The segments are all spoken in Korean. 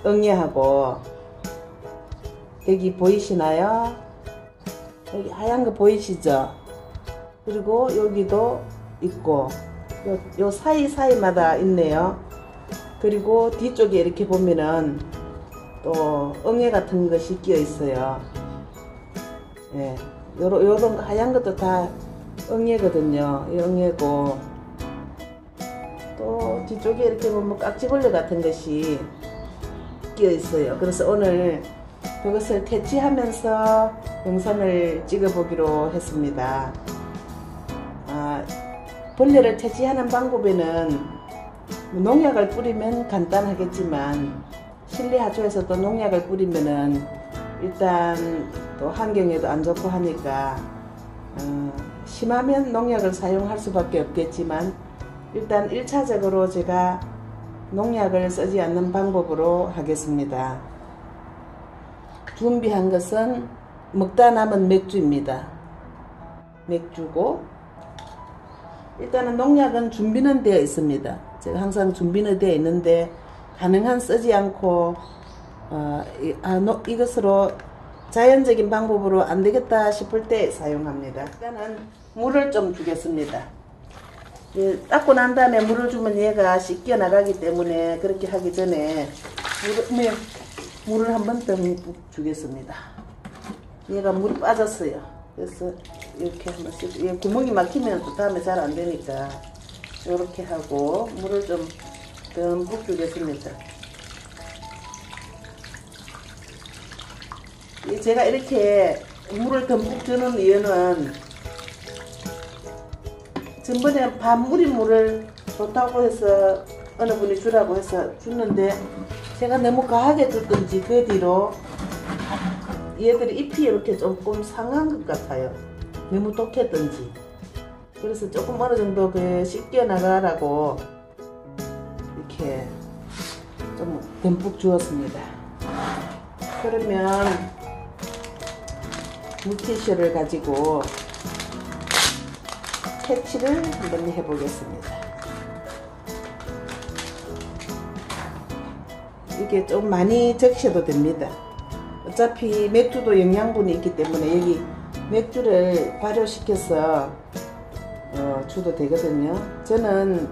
응애하고 여기 보이시나요? 여기 하얀 거 보이시죠? 그리고 여기도 있고 요 사이사이마다 있네요. 그리고 뒤쪽에 이렇게 보면은 또 응애 같은 것이 끼어 있어요. 예, 요런 하얀 것도 다 응애거든요. 이 응애고 또 뒤쪽에 이렇게 보면 깍지벌레 같은 것이 끼어 있어요. 그래서 오늘 그것을 퇴치하면서 영상을 찍어 보기로 했습니다. 벌레를 퇴치하는 방법에는 농약을 뿌리면 간단하겠지만 실내 하초에서도 농약을 뿌리면은 일단 또 환경에도 안 좋고 하니까 심하면 농약을 사용할 수밖에 없겠지만 일단 1차적으로 제가 농약을 쓰지 않는 방법으로 하겠습니다. 준비한 것은 먹다 남은 맥주입니다. 맥주고 일단은 농약은 준비는 되어 있습니다. 제가 항상 준비는 되어 있는데 가능한 쓰지 않고 이것으로 자연적인 방법으로 안 되겠다 싶을 때 사용합니다. 일단은 물을 좀 주겠습니다. 닦고 난 다음에 물을 주면 얘가 씻겨 나가기 때문에 그렇게 하기 전에 물을 한번 듬뿍 주겠습니다. 얘가 물이 빠졌어요. 그래서 이렇게 한번 씻고, 얘 구멍이 막히면 또 다음에 잘 안 되니까 이렇게 하고 물을 좀 듬뿍 주겠습니다. 제가 이렇게 물을 듬뿍 주는 이유는 전번에 밥 무린 물을 좋다고 해서 어느 분이 주라고 해서 줬는데 제가 너무 과하게 줬던지 그 뒤로 얘들이 잎이 이렇게 조금 상한 것 같아요. 너무 독했던지. 그래서 조금 어느 정도 씻겨 나가라고 이렇게 좀 듬뿍 주었습니다. 그러면 물티슈를 가지고 퇴치를 한번 해보겠습니다. 이게 좀 많이 적셔도 됩니다. 어차피 맥주도 영양분이 있기 때문에 여기 맥주를 발효시켜서 줘도 되거든요. 저는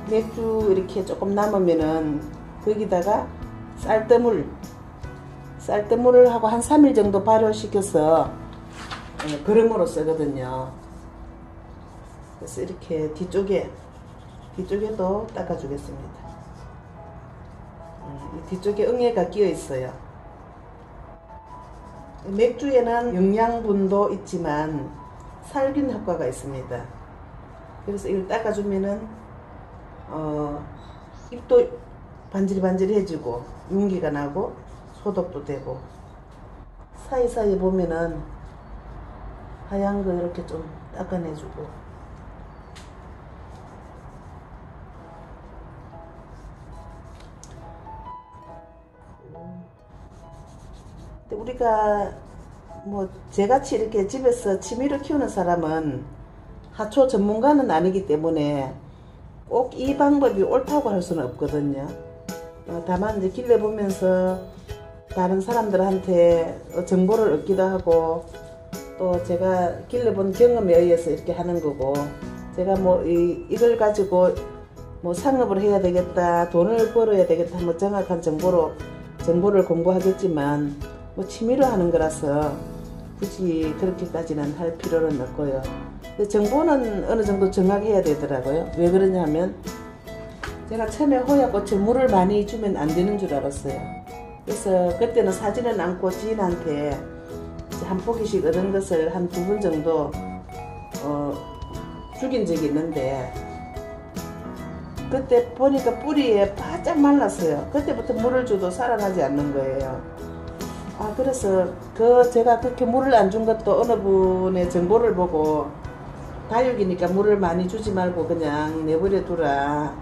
맥주 이렇게 조금 남으면은 거기다가 쌀뜨물을 하고 한 3일 정도 발효시켜서 거름으로 쓰거든요. 그래서 이렇게 뒤쪽에도 닦아주겠습니다. 뒤쪽에 응애가 끼어 있어요. 맥주에는 영양분도 있지만 살균 효과가 있습니다. 그래서 이걸 닦아주면은 입도 반질반질해지고 윤기가 나고 소독도 되고 사이사이 보면은 하얀 거 이렇게 좀 닦아내주고 우리가 뭐 저같이 이렇게 집에서 취미로 키우는 사람은 하초 전문가는 아니기 때문에 꼭 이 방법이 옳다고 할 수는 없거든요. 다만 이제 길래 보면서 다른 사람들한테 정보를 얻기도 하고 또 제가 길래 본 경험에 의해서 이렇게 하는 거고 제가 뭐 이걸 가지고 뭐 상업을 해야 되겠다, 돈을 벌어야 되겠다, 뭐 정확한 정보를 공부하겠지만 뭐 취미로 하는 거라서 굳이 그렇게까지는 할 필요는 없고요. 근데 정보는 어느 정도 정확해야 되더라고요. 왜 그러냐 하면 제가 처음에 호야꽃에 물을 많이 주면 안 되는 줄 알았어요. 그래서 그때는 사지는 않고 지인한테 한 포기씩 얻은 것을 한 2번 정도 죽인 적이 있는데 그때 보니까 뿌리에 바짝 말랐어요. 그때부터 물을 줘도 살아나지 않는 거예요. 그래서 제가 그렇게 물을 안 준 것도 어느 분의 정보를 보고 다육이니까 물을 많이 주지 말고 그냥 내버려 두라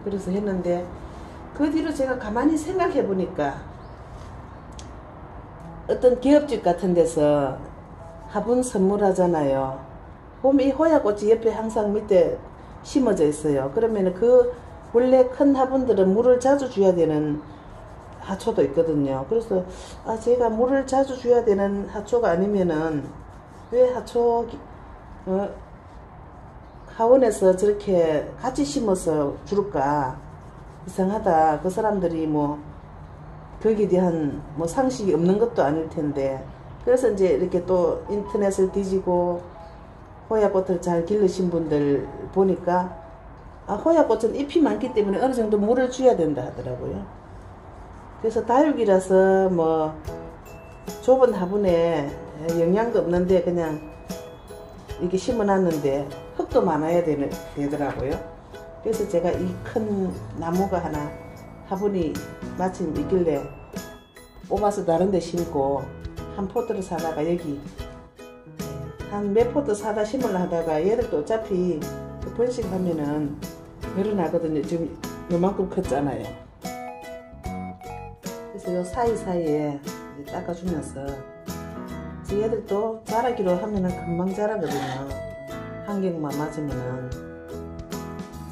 그래서 했는데 그 뒤로 제가 가만히 생각해 보니까 어떤 기업집 같은 데서 화분 선물하잖아요. 보면 이 호야꽃이 옆에 항상 밑에 심어져 있어요. 그러면 원래 큰 화분들은 물을 자주 줘야 되는 하초도 있거든요. 그래서 제가 물을 자주 줘야 되는 하초가 아니면은 왜 하초 하원에서 저렇게 같이 심어서 줄까? 이상하다. 그 사람들이 뭐 거기에 대한 뭐 상식이 없는 것도 아닐 텐데. 그래서 이제 이렇게 또 인터넷을 뒤지고 호야꽃을 잘 기르신 분들 보니까 호야꽃은 잎이 많기 때문에 어느 정도 물을 줘야 된다 하더라고요. 그래서 다육이라서 뭐 좁은 화분에 영양도 없는데 그냥 이렇게 심어놨는데 흙도 많아야 되더라고요. 그래서 제가 이 큰 나무가 하나 화분이 마침 있길래 뽑아서 다른 데 심고 한 포트를 사다가 여기 한 몇 포트 사다 심으려 하다가 얘들도 어차피 번식하면은 늘어나거든요. 지금 요만큼 컸잖아요. 그래서 요 사이사이에 닦아주면서 얘들도 자라기로 하면은 금방 자라거든요. 환경만 맞으면은.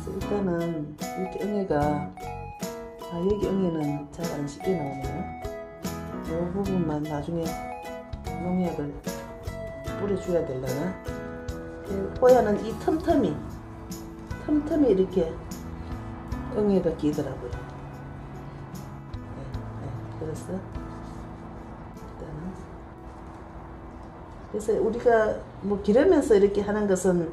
그래서 일단은 이렇게 응애가 여기 응애는 잘 안 쉽게 나오네요. 이 부분만 나중에 농약을 뿌려줘야 되려나? 호야는 이 틈틈이 이렇게 응애가 끼더라고요. 그래서 일단은 그래서 우리가 뭐 기르면서 이렇게 하는 것은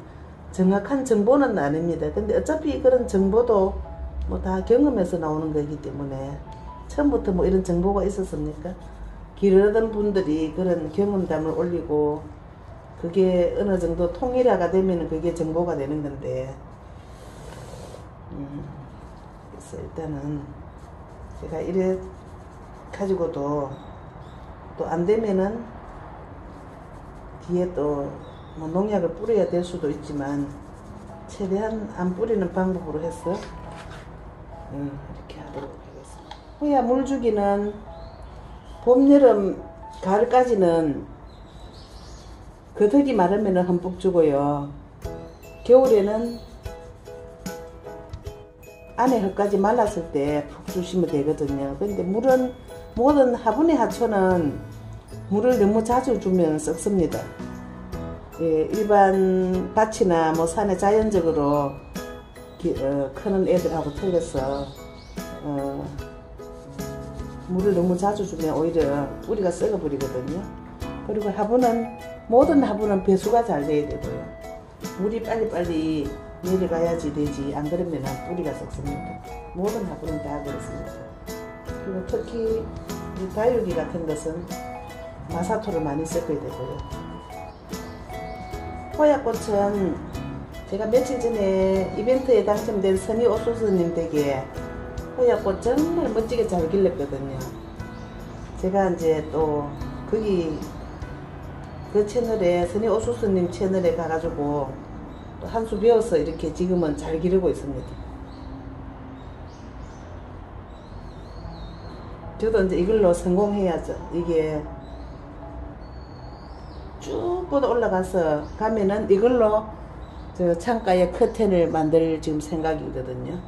정확한 정보는 아닙니다. 근데 어차피 그런 정보도 뭐 다 경험에서 나오는 거기 때문에 처음부터 뭐 이런 정보가 있었습니까? 기르던 분들이 그런 경험담을 올리고 그게 어느 정도 통일화가 되면 그게 정보가 되는 건데 그래서 일단은 제가 이래 가지고도 또 안 되면은 뒤에 또 뭐 농약을 뿌려야 될 수도 있지만 최대한 안 뿌리는 방법으로 해서 이렇게 하도록 하겠습니다. 호야 물주기는 봄, 여름, 가을까지는 겉흙이 마르면 흠뻑 주고요. 겨울에는 안에 흙까지 말랐을 때 푹 주시면 되거든요. 근데 물은 모든 화분의 하초는 물을 너무 자주 주면 썩습니다. 예, 일반 밭이나 뭐 산에 자연적으로 크는 애들하고 틀려서 물을 너무 자주 주면 오히려 뿌리가 썩어버리거든요. 그리고 화분은 모든 화분은 배수가 잘 돼야 되고요. 물이 빨리빨리 내려가야지 되지 안 그러면 뿌리가 썩습니다. 모든 화분은 다 그렇습니다. 그리고 특히 이 다육이 같은 것은 마사토를 많이 섞어야 되고요. 호야꽃은 제가 며칠 전에 이벤트에 당첨된 선희 오수스님 댁에 호야꽃 정말 멋지게 잘 길렀거든요. 제가 이제 또 거기 그 채널에 선희 오수스님 채널에 가가지고 또 한 수 배워서 이렇게 지금은 잘 기르고 있습니다. 저도 이제 이걸로 성공해야죠. 이게 쭉 뻗어 올라가서 가면은 이걸로 저 창가에 커튼을 만들 지금 생각이거든요.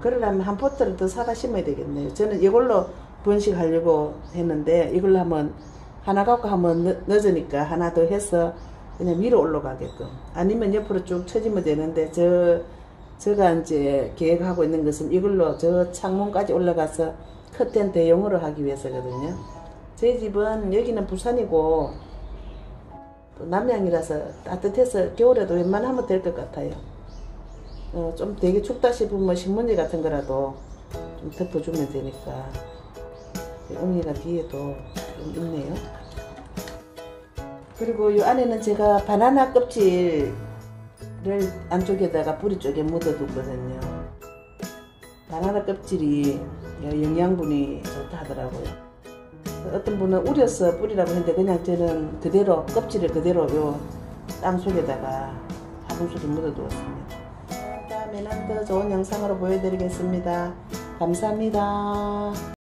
그러려면 한 포트를 더 사다 심어야 되겠네요. 저는 이걸로 번식하려고 했는데 이걸로 한번 하나 갖고 한번 늦으니까 하나 더 해서 그냥 위로 올라가게끔 아니면 옆으로 쭉 쳐지면 되는데 제가 이제 계획하고 있는 것은 이걸로 저 창문까지 올라가서 커튼 대용으로 하기 위해서거든요. 저희 집은 여기는 부산이고 또 남양이라서 따뜻해서 겨울에도 웬만하면 될 것 같아요. 좀 되게 춥다 싶으면 신문지 같은 거라도 좀 덮어주면 되니까. 엉이가 뒤에도 좀 있네요. 그리고 이 안에는 제가 바나나 껍질을 안쪽에다가 뿌리 쪽에 묻어뒀거든요. 바나나 껍질이 영양분이 좋다 하더라고요. 어떤 분은 우려서 뿌리라고 했는데 그냥 저는 그대로 껍질을 그대로 요 땅속에다가 화분 속에 묻어두었습니다. 다음에는 더 좋은 영상으로 보여드리겠습니다. 감사합니다.